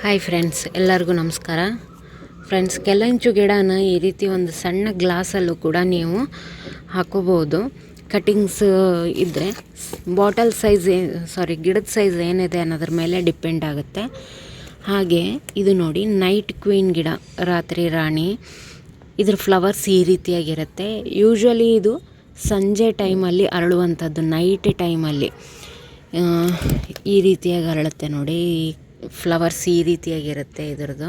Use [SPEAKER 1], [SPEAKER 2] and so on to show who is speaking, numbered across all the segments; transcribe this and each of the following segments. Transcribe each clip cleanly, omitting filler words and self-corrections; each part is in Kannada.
[SPEAKER 1] ಹಾಯ್ ಫ್ರೆಂಡ್ಸ್, ಎಲ್ಲರಿಗೂ ನಮಸ್ಕಾರ. ಫ್ರೆಂಡ್ಸ್, ಕೆಲಂಚು ಗಿಡನ ಈ ರೀತಿ ಒಂದು ಸಣ್ಣ ಗ್ಲಾಸಲ್ಲೂ ಕೂಡ ನೀವು ಹಾಕೋಬೋದು. ಕಟಿಂಗ್ಸ್ ಇದ್ದರೆ ಬಾಟಲ್ ಸೈಜ್ ಗಿಡದ ಸೈಜ್ ಏನಿದೆ ಅನ್ನೋದ್ರ ಮೇಲೆ ಡಿಪೆಂಡ್ ಆಗುತ್ತೆ. ಹಾಗೆ ಇದು ನೋಡಿ, ನೈಟ್ ಕ್ವೀನ್ ಗಿಡ, ರಾತ್ರಿ ರಾಣಿ. ಇದ್ರ ಫ್ಲವರ್ಸ್ ಈ ರೀತಿಯಾಗಿರುತ್ತೆ. ಯೂಶ್ವಲಿ ಇದು ಸಂಜೆ ಟೈಮಲ್ಲಿ ಅರಳುವಂಥದ್ದು, ನೈಟ್ ಟೈಮಲ್ಲಿ ಈ ರೀತಿಯಾಗಿ ಅರಳುತ್ತೆ ನೋಡಿ. ಫ್ಲವರ್ಸ್ ಈ ರೀತಿಯಾಗಿರುತ್ತೆ ಇದರದ್ದು.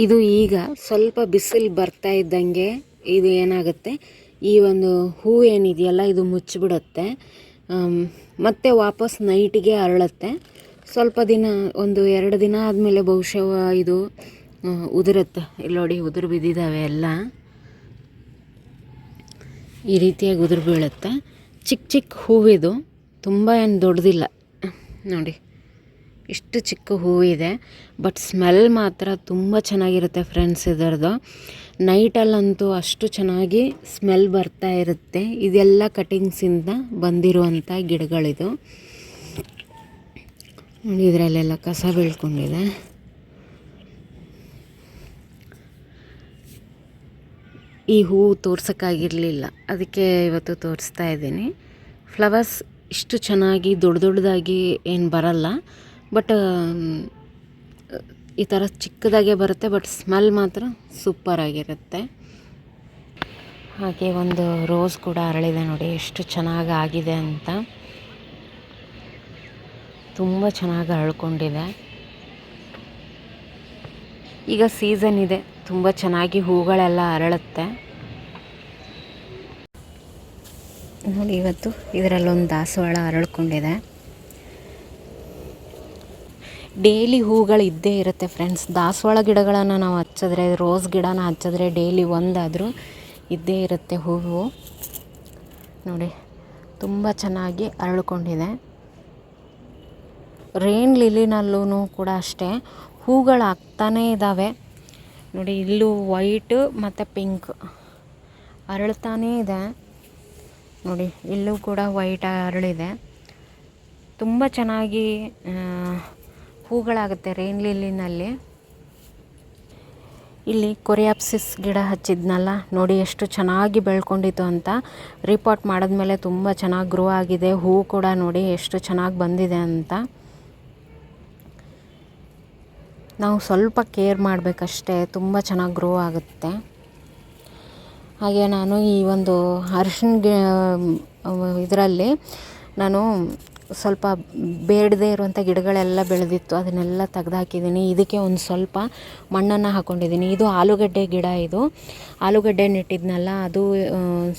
[SPEAKER 1] ಇದು ಈಗ ಸ್ವಲ್ಪ ಬಿಸಿಲು ಬರ್ತಾ ಇದ್ದಂಗೆ ಇದು ಏನಾಗುತ್ತೆ, ಈ ಒಂದು ಹೂ ಏನಿದೆಯಲ್ಲ ಇದು ಮುಚ್ಚಿಬಿಡುತ್ತೆ. ಮತ್ತೆ ವಾಪಸ್ ನೈಟಿಗೆ ಅರಳುತ್ತೆ. ಸ್ವಲ್ಪ ದಿನ, 1-2 ದಿನ ಆದಮೇಲೆ ಬಹುಶಃ ಇದು ಉದುರುತ್ತೆ. ಇಲ್ಲಿ ನೋಡಿ, ಉದುರು ಬಿದ್ದಿದ್ದಾವೆ ಎಲ್ಲ. ಈ ರೀತಿಯಾಗಿ ಉದುರು ಬೀಳುತ್ತೆ. ಚಿಕ್ಕ ಚಿಕ್ಕ ಹೂವಿದು, ತುಂಬ ಏನು ದೊಡ್ಡದಿಲ್ಲ ನೋಡಿ, ಇಷ್ಟು ಚಿಕ್ಕ ಹೂವಿದೆ. ಬಟ್ ಸ್ಮೆಲ್ ಮಾತ್ರ ತುಂಬ ಚೆನ್ನಾಗಿರುತ್ತೆ ಫ್ರೆಂಡ್ಸ್ ಇದರದು. ನೈಟಲ್ಲಂತೂ ಅಷ್ಟು ಚೆನ್ನಾಗಿ ಸ್ಮೆಲ್ ಬರ್ತಾ ಇರುತ್ತೆ. ಇದೆಲ್ಲ ಕಟಿಂಗ್ಸಿಂದ ಬಂದಿರುವಂಥ ಗಿಡಗಳಿದು ನೋಡಿ. ಇದರಲ್ಲೆಲ್ಲ ಕಸ ಬೀಳ್ಕೊಂಡಿದೆ. ಈ ಹೂವು ತೋರ್ಸೋಕ್ಕಾಗಿರಲಿಲ್ಲ, ಅದಕ್ಕೆ ಇವತ್ತು ತೋರಿಸ್ತಾ ಇದ್ದೀನಿ. ಫ್ಲವರ್ಸ್ ಇಷ್ಟು ಚೆನ್ನಾಗಿ ದೊಡ್ಡದಾಗಿ ಏನು ಬರಲ್ಲ, ಬಟ್ ಈ ಥರ ಚಿಕ್ಕದಾಗೆ ಬರುತ್ತೆ. ಬಟ್ ಸ್ಮೆಲ್ ಮಾತ್ರ ಸೂಪರಾಗಿರುತ್ತೆ. ಹಾಗೆ ಒಂದು ರೋಸ್ ಕೂಡ ಅರಳಿದೆ ನೋಡಿ, ಎಷ್ಟು ಚೆನ್ನಾಗಿ ಆಗಿದೆ ಅಂತ. ತುಂಬ ಚೆನ್ನಾಗಿ ಅರಳ್ಕೊಂಡಿದೆ. ಈಗ ಸೀಸನ್ ಇದೆ, ತುಂಬ ಚೆನ್ನಾಗಿ ಹೂಗಳೆಲ್ಲ ಅರಳುತ್ತೆ ನೋಡಿ. ಇವತ್ತು ಇದರಲ್ಲೊಂದು ದಾಸವಾಳ ಅರಳ್ಕೊಂಡಿದೆ. ಡೈಲಿ ಹೂಗಳು ಇದ್ದೇ ಇರುತ್ತೆ ಫ್ರೆಂಡ್ಸ್. ದಾಸವಾಳ ಗಿಡಗಳನ್ನು ನಾವು ಹಚ್ಚಿದ್ರೆ, ರೋಸ್ ಗಿಡನ ಹಚ್ಚಿದ್ರೆ ಡೈಲಿ ಒಂದಾದರೂ ಇದ್ದೇ ಇರುತ್ತೆ ಹೂವು ನೋಡಿ. ತುಂಬ ಚೆನ್ನಾಗಿ ಅರಳ್ಕೊಂಡಿದೆ. ರೇನ್ ಲಿಲಿನಲ್ಲೂ ಕೂಡ ಅಷ್ಟೇ ಹೂಗಳು ಆಗ್ತಾನೇ ಇದ್ದಾವೆ ನೋಡಿ. ಇಲ್ಲೂ ವೈಟು ಮತ್ತು ಪಿಂಕ್ ಅರಳ್ತಾನೇ ಇದೆ ನೋಡಿ. ಇಲ್ಲೂ ಕೂಡ ವೈಟ್ ಅರಳಿದೆ. ತುಂಬ ಚೆನ್ನಾಗಿ ಹೂಗಳಾಗುತ್ತೆ ರೇನ್ ಲಿಲಿನಲ್ಲಿ. ಇಲ್ಲಿ ಕೊರಿಯಾಪ್ಸಿಸ್ ಗಿಡ ಹಚ್ಚಿದ್ನಲ್ಲ ನೋಡಿ, ಎಷ್ಟು ಚೆನ್ನಾಗಿ ಬೆಳ್ಕೊಂಡಿತ್ತು ಅಂತ. ರಿಪಾಟ್ ಮಾಡಿದ್ಮೇಲೆ ತುಂಬ ಚೆನ್ನಾಗಿ ಗ್ರೋ ಆಗಿದೆ. ಹೂ ಕೂಡ ನೋಡಿ ಎಷ್ಟು ಚೆನ್ನಾಗಿ ಬಂದಿದೆ ಅಂತ. ನಾವು ಸ್ವಲ್ಪ ಕೇರ್ ಮಾಡಬೇಕಷ್ಟೇ, ತುಂಬ ಚೆನ್ನಾಗಿ ಗ್ರೋ ಆಗುತ್ತೆ. ಹಾಗೆ ನಾನು ಈ ಒಂದು ಅರಿಶಿನ ಇದರಲ್ಲಿ ನಾನು ಸ್ವಲ್ಪ ಬೇಡದೇ ಇರುವಂಥ ಗಿಡಗಳೆಲ್ಲ ಬೆಳೆದಿತ್ತು, ಅದನ್ನೆಲ್ಲ ತೆಗ್ದುಹಾಕಿದ್ದೀನಿ. ಇದಕ್ಕೆ ಒಂದು ಸ್ವಲ್ಪ ಮಣ್ಣನ್ನು ಹಾಕ್ಕೊಂಡಿದ್ದೀನಿ. ಇದು ಆಲೂಗಡ್ಡೆ ಗಿಡ, ಇದು ಆಲೂಗಡ್ಡೆ ನೆಟ್ಟಿದ್ನಲ್ಲ, ಅದು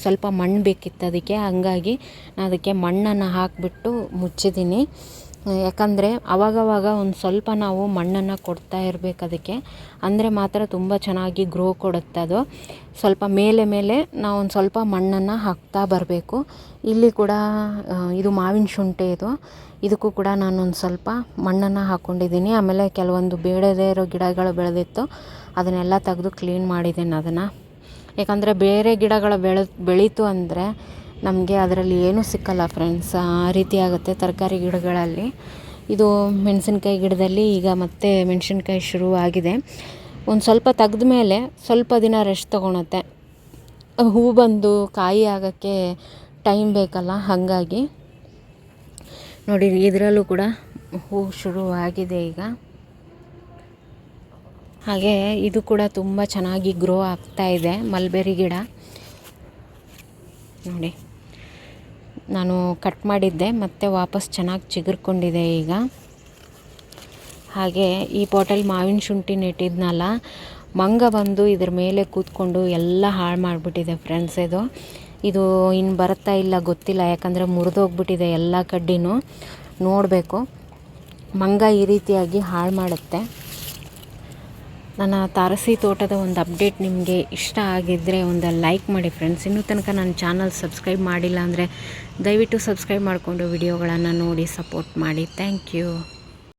[SPEAKER 1] ಸ್ವಲ್ಪ ಮಣ್ಣು ಬೇಕಿತ್ತು ಅದಕ್ಕೆ. ಹಂಗಾಗಿ ನಾನು ಅದಕ್ಕೆ ಮಣ್ಣನ್ನು ಹಾಕಿಬಿಟ್ಟು ಮುಚ್ಚಿದ್ದೀನಿ. ಯಾಕಂದರೆ ಆವಾಗವಾಗ ಒಂದು ಸ್ವಲ್ಪ ನಾವು ಮಣ್ಣನ್ನು ಕೊಡ್ತಾ ಇರಬೇಕು ಅದಕ್ಕೆ, ಅಂದರೆ ಮಾತ್ರ ತುಂಬ ಚೆನ್ನಾಗಿ ಗ್ರೋ ಕೊಡುತ್ತೆ ಅದು. ಸ್ವಲ್ಪ ಮೇಲೆ ನಾವು ಒಂದು ಸ್ವಲ್ಪ ಮಣ್ಣನ್ನು ಹಾಕ್ತಾ ಬರಬೇಕು. ಇಲ್ಲಿ ಕೂಡ ಇದು ಮಾವಿನ ಶುಂಠಿ, ಇದಕ್ಕೂ ಕೂಡ ನಾನೊಂದು ಸ್ವಲ್ಪ ಮಣ್ಣನ್ನು ಹಾಕ್ಕೊಂಡಿದ್ದೀನಿ. ಆಮೇಲೆ ಕೆಲವೊಂದು ಬೇಡದೇ ಇರೋ ಗಿಡಗಳು ಬೆಳೆದಿತ್ತು, ಅದನ್ನೆಲ್ಲ ತೆಗೆದು ಕ್ಲೀನ್ ಮಾಡಿದ್ದೀನಿ ಅದನ್ನು. ಯಾಕಂದರೆ ಬೇರೆ ಗಿಡಗಳು ಬೆಳೀತು ಅಂದರೆ ನಮಗೆ ಅದರಲ್ಲಿ ಏನೂ ಸಿಕ್ಕಲ್ಲ ಫ್ರೆಂಡ್ಸ್, ಆ ರೀತಿ ಆಗುತ್ತೆ ತರಕಾರಿ ಗಿಡಗಳಲ್ಲಿ. ಇದು ಮೆಣಸಿನ್ಕಾಯಿ ಗಿಡದಲ್ಲಿ ಈಗ ಮತ್ತೆ ಮೆಣಸಿನ್ಕಾಯಿ ಶುರು ಆಗಿದೆ. ಒಂದು ಸ್ವಲ್ಪ ತೆಗೆದ ಮೇಲೆ ಸ್ವಲ್ಪ ದಿನ ರೆಸ್ಟ್ ತೊಗೊಳುತ್ತೆ. ಹೂ ಬಂದು ಕಾಯಿ ಆಗೋಕ್ಕೆ ಟೈಮ್ ಬೇಕಲ್ಲ, ಹಾಗಾಗಿ ನೋಡಿ ಇದರಲ್ಲೂ ಕೂಡ ಹೂ ಶುರು ಆಗಿದೆ ಈಗ. ಹಾಗೆ ಇದು ಕೂಡ ತುಂಬ ಚೆನ್ನಾಗಿ ಗ್ರೋ ಆಗ್ತಾ ಇದೆ, ಮಲ್ಬೆರಿ ಗಿಡ ನೋಡಿ. ನಾನು ಕಟ್ ಮಾಡಿದ್ದೆ, ಮತ್ತೆ ವಾಪಸ್ ಚೆನ್ನಾಗಿ ಚಿಗುರ್ಕೊಂಡಿದೆ ಈಗ. ಹಾಗೆ ಈ ಪಾಟಲ್ಲಿ ಮಾವಿನ ಶುಂಠಿ ನೆಟ್ಟಿದ್ನಲ್ಲ, ಮಂಗ ಬಂದು ಇದ್ರ ಮೇಲೆ ಕೂತ್ಕೊಂಡು ಎಲ್ಲ ಹಾಳು ಮಾಡಿಬಿಟ್ಟಿದೆ ಫ್ರೆಂಡ್ಸ್. ಇದು ಇನ್ನು ಬರುತ್ತಾ ಇಲ್ಲ ಗೊತ್ತಿಲ್ಲ, ಯಾಕಂದರೆ ಮುರಿದೋಗ್ಬಿಟ್ಟಿದೆ ಎಲ್ಲ ಕಡ್ಡಿನೂ. ನೋಡಬೇಕು, ಮಂಗ ಈ ರೀತಿಯಾಗಿ ಹಾಳು ಮಾಡುತ್ತೆ. ನನ್ನ ತಾರಸಿ ತೋಟದ ಒಂದು ಅಪ್ಡೇಟ್ ನಿಮಗೆ ಇಷ್ಟ ಆಗಿದ್ದರೆ ಒಂದು ಲೈಕ್ ಮಾಡಿ ಫ್ರೆಂಡ್ಸ್. ಇನ್ನೂ ತನಕ ನನ್ನ ಚಾನಲ್ ಸಬ್ಸ್ಕ್ರೈಬ್ ಮಾಡಿಲ್ಲ ಅಂದರೆ ದಯವಿಟ್ಟು ಸಬ್ಸ್ಕ್ರೈಬ್ ಮಾಡಿಕೊಂಡು ವಿಡಿಯೋಗಳನ್ನು ನೋಡಿ ಸಪೋರ್ಟ್ ಮಾಡಿ. Thank you.